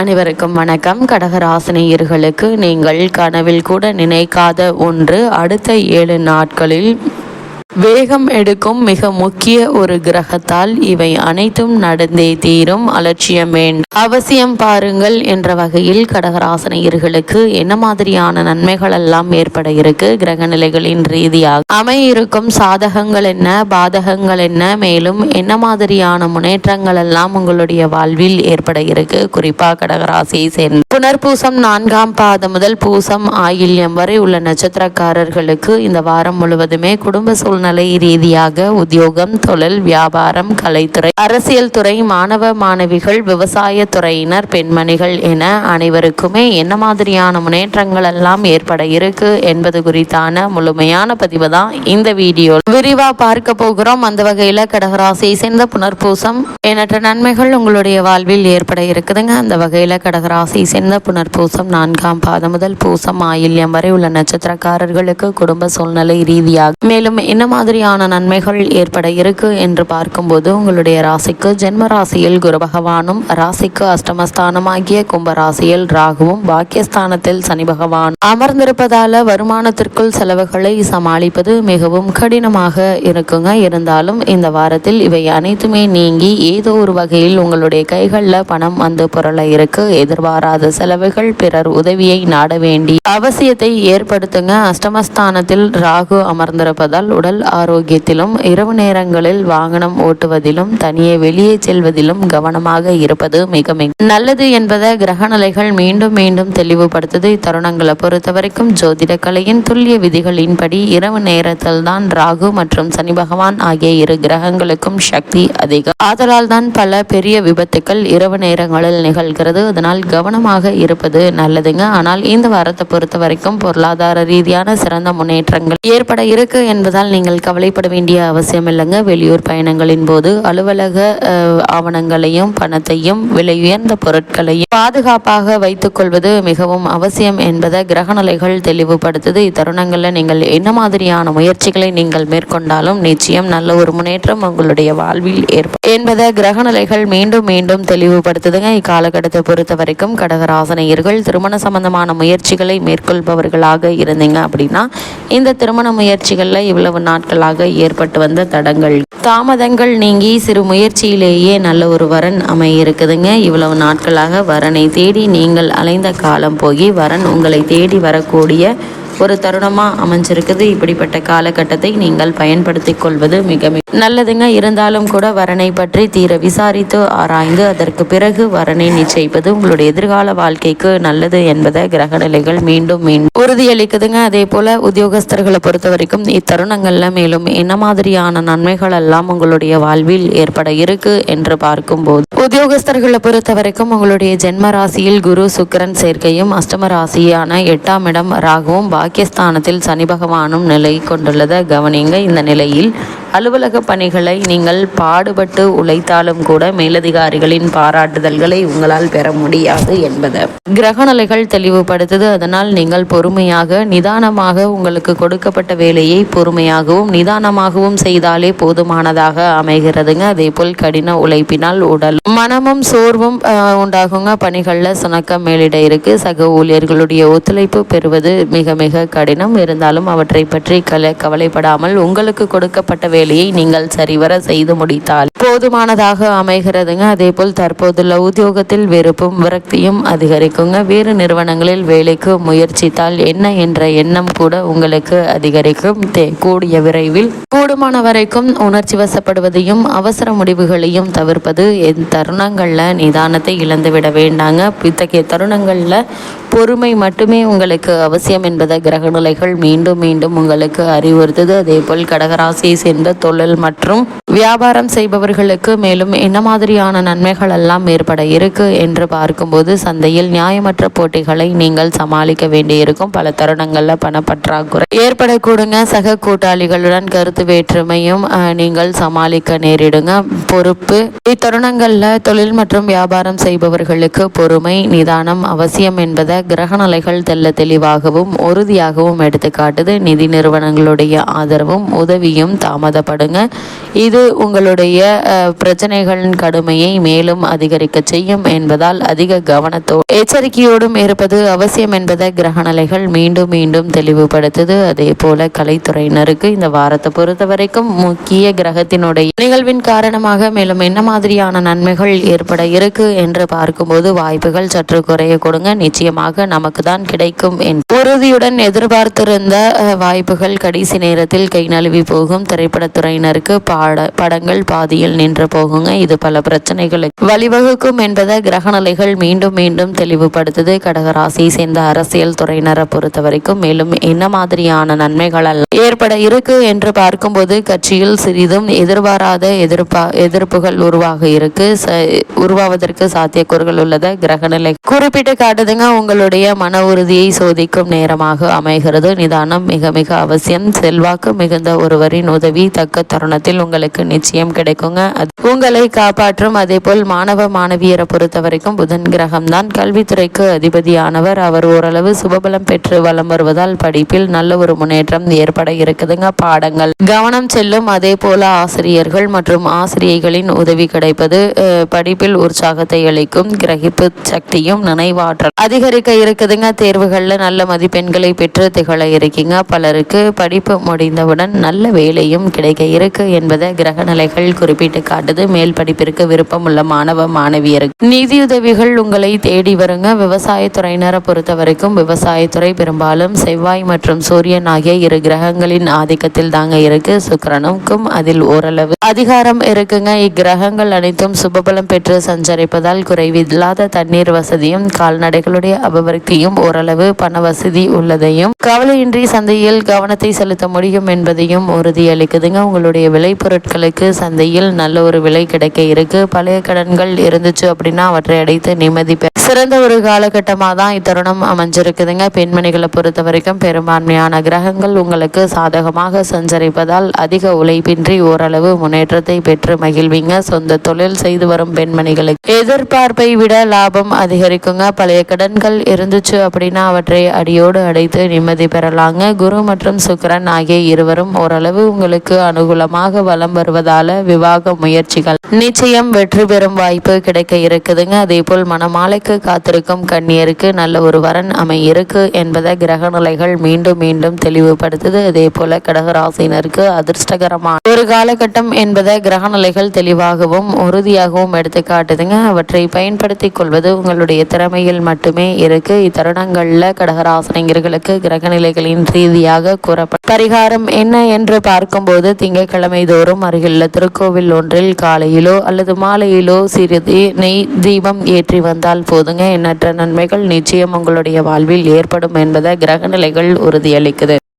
அனைவருக்கும் வணக்கம். கடகராசினியர்களுக்கு நீங்கள் கனவில் கூட நினைக்காத ஒன்று அடுத்த 7 நாட்களில் வேகம் எடுக்கும் மிக முக்கிய ஒரு கிரகத்தால் இவை அனைத்தும் நடந்தே தீரும். அலட்சியம் வேண்டும், அவசியம் பாருங்கள் என்ற வகையில் கடகராசினியர்களுக்கு என்ன மாதிரியான நன்மைகள் எல்லாம் ஏற்பட இருக்கு, கிரக நிலைகளின் ரீதியாக அமையிருக்கும் சாதகங்கள் என்ன, பாதகங்கள் என்ன, மேலும் என்ன மாதிரியான முன்னேற்றங்கள் எல்லாம் உங்களுடைய வாழ்வில் ஏற்பட இருக்கு. குறிப்பா கடகராசியை சேர்ந்த புனர்பூசம் 4ஆம் பாதம் முதல் பூசம் ஆயில்யம் வரை உள்ள நட்சத்திரக்காரர்களுக்கு இந்த வாரம் முழுவதுமே குடும்ப சூழ்நிலை ரீதியாக உத்தியோகம், தொழில், வியாபாரம், கலைத்துறை, அரசியல் துறை, மாணவ மாணவிகள், விவசாய துறையினர், பெண்மணிகள் என அனைவருக்குமே என்ன மாதிரியான முன்னேற்றங்கள் எல்லாம் ஏற்பட இருக்கு என்பது குறித்தான முழுமையான பதிவு தான் இந்த வீடியோ விரிவா பார்க்க போகிறோம். அந்த வகையில கடகராசியை சேர்ந்த புனர்பூசம் எண்ணற்ற நன்மைகள் உங்களுடைய வாழ்வில் ஏற்பட இருக்குதுங்க. அந்த வகையில கடகராசியை சேர்ந்த புனர்பூசம் 4ஆம் பாதம் முதல் பூசம் ஆயில்யம் வரை உள்ள நட்சத்திரக்காரர்களுக்கு குடும்ப சூழ்நிலை ரீதியாக மேலும் என்ன மாதிரியான நன்மைகள் ஏற்பட இருக்கு என்று பார்க்கும்போது உங்களுடைய ராசிக்கு ஜென்ம ராசியில் குரு பகவானும், ராசிக்கு அஷ்டமஸ்தானமாகிய கும்பராசியில் ராகுவும், பாக்கியஸ்தானத்தில் சனி பகவான் அமர்ந்திருப்பதால வருமானத்திற்குள் செலவுகளை சமாளிப்பது மிகவும் கடினமாக இருக்குங்க. இருந்தாலும் இந்த வாரத்தில் இவை அனைத்துமே நீங்கி ஏதோ ஒரு வகையில் உங்களுடைய கைகளில் பணம் வந்து புரள இருக்கு. எதிர்பாராத செலவுகள், பிறர் உதவியை நாட வேண்டி அவசியத்தை ஏற்படுத்துங்க. அஷ்டமஸ்தானத்தில் ராகு அமர்ந்திருப்பதால் உடல் ஆரோக்கியத்திலும், இரவு நேரங்களில் வாகனம் ஓட்டுவதிலும், தனியே வெளியே செல்வதிலும் கவனமாக இருப்பது மிக மிக நல்லது என்பதை கிரகநிலைகள் மீண்டும் மீண்டும் தெளிவுபடுத்துது. இத்தருணங்களை பொறுத்த வரைக்கும் ஜோதிட கலையின் துல்லிய விதிகளின்படி இரவு நேரத்தில் தான் ராகு மற்றும் சனி பகவான் ஆகிய இரு கிரகங்களுக்கும் சக்தி அதிகம். ஆதலால் தான் பல பெரிய விபத்துக்கள் இரவு நேரங்களில் நிகழ்கிறது. அதனால் கவனமாக இருப்பது நல்லதுங்க. ஆனால் இந்த வாரத்தை பொறுத்த வரைக்கும் பொருளாதார ரீதியான சிறந்த முன்னேற்றங்கள் ஏற்பட இருக்கு என்பதால் நீங்கள் கவலைப்பட வேண்டிய அவசியம் இல்லைங்க. வெளியூர் பயணங்களின் போது அலுவலக ஆவணங்களையும், பணத்தையும், விலை உயர்ந்த பொருட்களையும் பாதுகாப்பாக வைத்துக் கொள்வது மிகவும் அவசியம் என்பதை கிரகநிலைகள் தெளிவுபடுத்துது. இத்தருணங்களில் நீங்கள் என்ன மாதிரியான முயற்சிகளை நீங்கள் மேற்கொண்டாலும் நிச்சயம் நல்ல ஒரு முன்னேற்றம் உங்களுடைய வாழ்வில் ஏற்படும் என்பதை கிரகநிலைகள் மீண்டும் மீண்டும் தெளிவுபடுத்துதுங்க. இக்காலகட்டத்தை பொறுத்த வரைக்கும் கடகராசினியர்கள் திருமண சம்பந்தமான முயற்சிகளை மேற்கொள்பவர்களாக இருந்தீங்க அப்படின்னா இந்த திருமண முயற்சிகளில் இவ்வளவு நாட்களாக ஏற்பட்டு வந்த தடங்கள், தாமதங்கள் நீங்கி சிறு முயற்சியிலேயே நல்ல ஒரு வரன் அமையிருக்குதுங்க. இவ்வளவு நாட்களாக வரனை தேடி நீங்கள் அலைந்த காலம் போய் வரன் உங்களை தேடி வரக்கூடிய ஒரு தருணமாக அமைஞ்சிருக்குது. இப்படிப்பட்ட காலகட்டத்தை நீங்கள் பயன்படுத்தி கொள்வது மிக நல்லதுங்க. இருந்தாலும் கூட வரனை பற்றி தீர விசாரித்து ஆராய்ந்து அதற்கு பிறகு வரனை நிச்சயிப்பது உங்களுடைய எதிர்கால வாழ்க்கைக்கு நல்லது என்பதை கிரகநிலைகள் மீண்டும் மீண்டும் உறுதியளிக்குதுங்க. அதே போல உத்தியோகஸ்தர்களை பொறுத்த வரைக்கும் இத்தருணங்கள்ல மேலும் என்ன மாதிரியான நன்மைகள் எல்லாம் உங்களுடைய வாழ்வில் ஏற்பட இருக்கு என்று பார்க்கும்போது உத்தியோகஸ்தர்களை பொறுத்த வரைக்கும் உங்களுடைய ஜென்ம ராசியில் குரு சுக்கிரன் சேர்க்கையும், அஷ்டம ராசியான 8ஆம் இடம் ராகுவும், பாக்கியஸ்தானத்தில் சனி பகவானும் நிலை கொண்டுள்ளதை கவனிங்க. இந்த நிலையில் அலுவலக பணிகளை நீங்கள் பாடுபட்டு உழைத்தாலும் கூட மேலதிகாரிகளின் பாராட்டுதல்களை உங்களால் பெற முடியாது என்பதை கிரகநிலைகள் தெளிவுபடுத்துது. அதனால் நீங்கள் பொறுமையாக நிதானமாக உங்களுக்கு கொடுக்கப்பட்ட வேலையை பொறுமையாகவும் நிதானமாகவும் செய்தாலே போதுமானதாக அமைகிறதுங்க. அதே போல் கடின உழைப்பினால் உடல் மனமும் சோர்வும் உண்டாகுங்க. பணிகளில் சுணக்கம் மேலிட இருக்கு. சக ஊழியர்களுடைய ஒத்துழைப்பு பெறுவது மிக மிக கடினம். இருந்தாலும் அவற்றை பற்றி கவலைப்படாமல் உங்களுக்கு கொடுக்கப்பட்ட வேலையை நீங்கள் சரிவர செய்து முடித்தால் போதுமானதாக அமைகிறதுங்க. அதே போல் தற்போதுள்ள உத்தியோகத்தில் வெறுப்பும் விரக்தியும் அதிகரிக்குங்க. வேறு நிறுவனங்களில் வேலைக்கு முயற்சித்தால் என்ன என்ற எண்ணம் கூட உங்களுக்கு அதிகரிக்கும். கூடிய விரைவில் கூடுமான வரைக்கும் உணர்ச்சி வசப்படுவதையும் அவசர முடிவுகளையும் தவிர்ப்பது தருணங்கள்ல நிதானத்தை இழந்துவிட வேண்டாங்க. இத்தகைய தருணங்கள்ல பொறுமை மட்டுமே உங்களுக்கு அவசியம் என்பதை கிரகநிலைகள் மீண்டும் மீண்டும் உங்களுக்கு அறிவுறுத்துது. அதே போல் கடகராசியை சேர்ந்த தொழில் மற்றும் வியாபாரம் செய்பவர்களுக்கு மேலும் என்ன மாதிரியான நன்மைகள் எல்லாம் ஏற்பட இருக்கு என்று பார்க்கும்போது சந்தையில் நியாயமற்ற போட்டிகளை நீங்கள் சமாளிக்க வேண்டியிருக்கும். பல தருணங்கள்ல பணப்பற்றாக்குறை ஏற்படக்கூடுங்க. சக கூட்டாளிகளுடன் கருத்து வேற்றுமையும் நீங்கள் சமாளிக்க நேரிடுங்க. பொறுப்பு இத்தருணங்கள்ல தொழில் மற்றும் வியாபாரம் செய்பவர்களுக்கு பொறுமை, நிதானம் அவசியம் என்பதை கிரகநிலைகள் தெல்ல தெளிவாகவும் உறுதி உறுதியாகவும் எடுத்துக்காட்டுது. நிதி நிறுவனங்களுடைய ஆதரவும் உதவியும் தாமதப்படுங்க. இது உங்களுடைய பிரச்சனைகளின் கடுமையை மேலும் அதிகரிக்க செய்யும் என்பதால் அதிக கவனத்தோடு எச்சரிக்கையோடும் இருப்பது அவசியம் என்பதை கிரகநிலைகள் மீண்டும் மீண்டும் தெளிவுபடுத்துது. அதே போல கலைத்துறையினருக்கு இந்த வாரத்தை பொறுத்த வரைக்கும் முக்கிய கிரகத்தினுடைய நிகழ்வின் காரணமாக மேலும் என்ன மாதிரியான நன்மைகள் ஏற்பட இருக்கு என்று பார்க்கும்போது வாய்ப்புகள் சற்று குறைய கொடுங்க. நிச்சயமாக நமக்கு தான் கிடைக்கும் உறுதியுடன் எதிர்பார்த்திருந்த வாய்ப்புகள் கடைசி நேரத்தில் கை நழுவி போகும். திரைப்படத்துறையினருக்கு படங்கள் பாதியில் நின்று போகுங்க. இது பல பிரச்சனைகளுக்கு வழிவகுக்கும் என்பதை கிரகநிலைகள் மீண்டும் மீண்டும் தெளிவுபடுத்துது. கடகராசியை சேர்ந்த அரசியல் துறையினரை பொறுத்த வரைக்கும் மேலும் என்ன மாதிரியான நன்மைகள் ஏற்பட இருக்கு என்று பார்க்கும்போது கட்சியில் சிறிதும் எதிர்பாராத எதிர்ப்புகள் உருவாவதற்கு சாத்தியக்கூறுகள் உள்ளத கிரகநிலை குறிப்பிட்டு காட்டுதுங்க. உங்களுடைய மன உறுதியை சோதிக்கும் நேரமாக அமைகிறது. நிதானம் மிக மிக அவசியம். செல்வாக்கு மிகுந்த ஒருவரின் உதவி தக்க தருணத்தில் உங்களுக்கு நிச்சயம் கிடைக்குங்க. அது உங்களை காப்பாற்றும். அதே போல் மாணவ மாணவியரை பொறுத்த வரைக்கும் புதன் கிரகம் தான் கல்வித்துறைக்கு அதிபதியானவர். அவர் ஓரளவு சுபபலம் பெற்று வலம் வருவதால் படிப்பில் நல்ல ஒரு முன்னேற்றம் ஏற்பட இருக்குதுங்க. பாடங்கள் கவனம் செல்லும். அதே போல ஆசிரியர்கள் மற்றும் ஆசிரியைகளின் உதவி கிடைப்பது படிப்பில் உற்சாகத்தை அளிக்கும். கிரகிப்பு சக்தியும் நினைவாற்றல் அதிகரிக்க இருக்குதுங்க. தேர்வுகள்ல நல்ல மதிப்பெண்களை பெற்று திகழ இருக்கீங்க. பலருக்கு படிப்பு முடிந்தவுடன் நல்ல வேலையும் கிடைக்க இருக்கு என்பதை கிரகநிலைகள் குறிப்பிட்டு காட்டுது. மேல் படிப்பிற்கு விருப்பம் உள்ள மாணவ மாணவியருக்கு நிதியுதவிகள் உங்களை தேடி வருங்க. விவசாயத்துறையினரை பொறுத்த வரைக்கும் விவசாயத்துறை பெரும்பாலும் செவ்வாய் மற்றும் சூரியன் ஆகிய இரு கிரகங்களின் ஆதிக்கத்தில் தாங்க இருக்கு. சுக்கிரனுக்கும் அதில் ஓரளவு அதிகாரம் இருக்குங்க. இக்கிரகங்கள் அனைத்தும் சுபபலம் பெற்று சஞ்சரிப்பதால் குறைவில்லாத தண்ணீர் வசதியும் கால்நடைகளுடைய அபிவிருத்தியும் ஓரளவு பண வசதி உள்ளதையும் கவலையின்றி சந்தையில் கவனத்தை செலுத்த முடியும் என்பதையும் உறுதியளிக்குதுங்க. உங்களுடைய விலை பொருட்களுக்கு சந்தையில் நல்ல ஒரு விலை கிடைக்க இருக்கு. பழைய கடன்கள் இருந்துச்சு அப்படின்னா அவற்றை அடைத்து நிம்மதி சிறந்த ஒரு காலகட்டமாக தான் இத்தருணம் அமைஞ்சிருக்குதுங்க. பெண்மணிகளை பொறுத்த வரைக்கும் பெரும்பான்மையான கிரகங்கள் உங்களுக்கு சாதகமாக சஞ்சரிப்பதால் அதிக உழைப்பின்றி ஓரளவு முன்னேற்றத்தை பெற்று மகிழ்வீங்க. சொந்த தொழில் செய்து வரும் பெண்மணிகளுக்கு எதிர்பார்ப்பை விட லாபம் அதிகரிக்குங்க. பழைய கடன்கள் இருந்துச்சு அப்படின்னா அவற்றை அடியோடு அடைத்து நிம்மதி பெறலாங்க. குரு மற்றும் சுக்கிரன் ஆகிய இருவரும் ஓரளவு உங்களுக்கு அனுகூலமாக வலம் வருவதால விவாக முயற்சிகள் நிச்சயம் வெற்றி பெறும் வாய்ப்பு கிடைக்க இருக்குதுங்க. அதே போல் மணமாலைக்கு காத்திருக்கும் கன்னியருக்கு நல்ல ஒரு வரன் அமையிருக்கு என்பதை கிரகநிலைகள் மீண்டும் மீண்டும் தெளிவுபடுத்துது. அதே போல கடகராசினருக்கு அதிர்ஷ்டகரமான ஒரு காலகட்டம் என்பதை கிரகநிலைகள் தெளிவாகவும் உறுதியாகவும் எடுத்து காட்டுதுங்க. அவற்றை பயன்படுத்திக் கொள்வது உங்களுடைய திறமையில் மட்டுமே இருக்கு. இத்தருணங்கள்ல கடகராசினியர்களுக்கு கிரகநிலைகளின் ரீதியாக கூறப்பட்ட பரிகாரம் என்ன என்று பார்க்கும்போது திங்கட்கிழமை தோறும் அருகிலுள்ள திருக்கோவில் ஒன்றில் காலையிலோ அல்லது மாலையிலோ சிறிது நெய் தீபம் ஏற்றி வந்தால் போதுங்க. எண்ணற்ற நன்மைகள் நிச்சயம் உங்களுடைய வாழ்வில் ஏற்படும் என்பதை கிரகநிலைகள் உறுதியளிக்குது.